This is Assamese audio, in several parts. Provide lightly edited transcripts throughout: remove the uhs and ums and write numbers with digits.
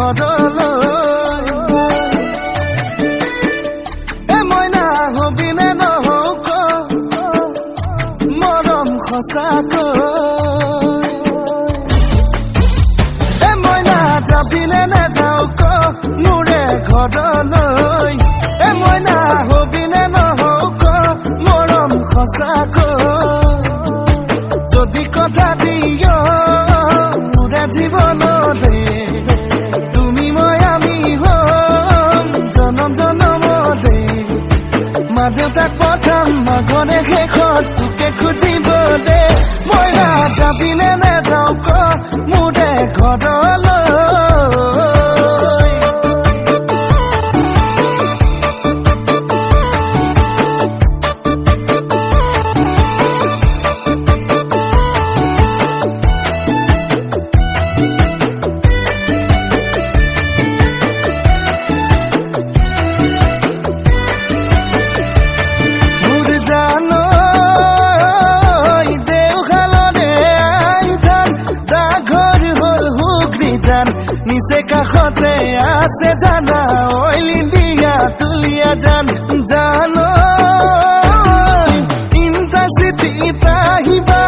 ঘৰলৈ এ মইনা হবিনে নহওক মৰম সঁচাকৈ এ মইনা যাবিনে নেযাওক মোৰে ঘৰলৈ এ মইনা হবিনে নহওক মৰম সঁচাকৈ যদি কথা দিয় মোৰে জীৱনলে তুমি মই আমি হম জনম জনমলে মা দেউতাক পঠাম মাঘৰে শেষত তোকে খুজিবলে মইনা যাবিনে নেযাওক মোৰে ঘৰলৈ নিচে কাষতে আছে জানা অইলি দিয়া তুলিয়া জান জানো ইণ্টাৰচিটিত আহিবা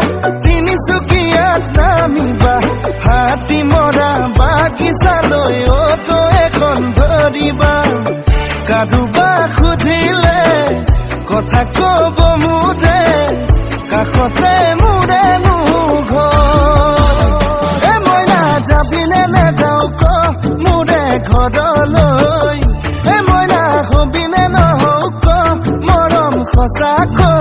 তিনিচুকীয়াত নামিবা হাতী মৰা বাগিচালৈ অটো এখন ধৰিবা কাৰোবা সুধিলে কথা কব মোৰে কাষতে মোৰে মোৰ ঘৰ এ মইনা যাবিনে নেযাওক মোৰে ঘৰলৈ এ মইনা হবিনে নহওক মৰম সঁচাকৈ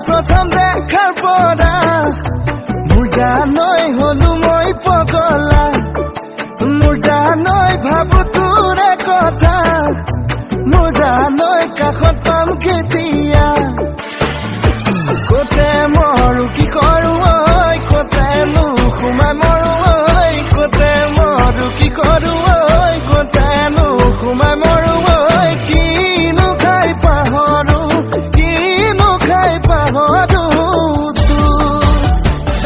প্ৰথম দেখাৰ পৰা মোৰ জানৈ হলো মই পগলা মোৰ জানৈ ভাবো তোৰে কথা মোৰ জানৈ কাষত পাম কেতিয়া কতে মৰো কি কৰো ঐ কতেনো সোমাই মৰো ঐ কতে মৰো কি কৰো ঐ কতেনো সোমাই মৰো ঐ কিনো খাই পাহৰো কিনো খাই পাহৰো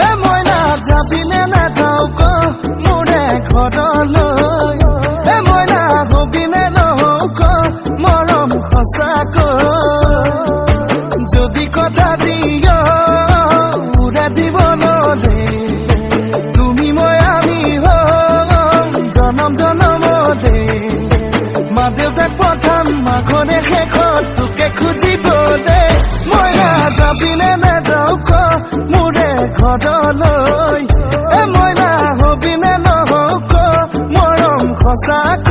এ মইনা যাবিনে নাযাওক মোৰে ঘৰলৈ এ মইনা হবিনে নহওক মৰম সঁচাকৈ যদি কথা দিয় মোৰে জীৱনলে তুমি মই আমি হম জনম জনমলে মা দেউতাক পঠাম মাঘৰে শেষত তোকে খুজিবলে মইনা যাবিনে নেযাওক মোৰে ঘৰলৈ এ মইনা হবিনে নহওক মৰম সঁচাকৈ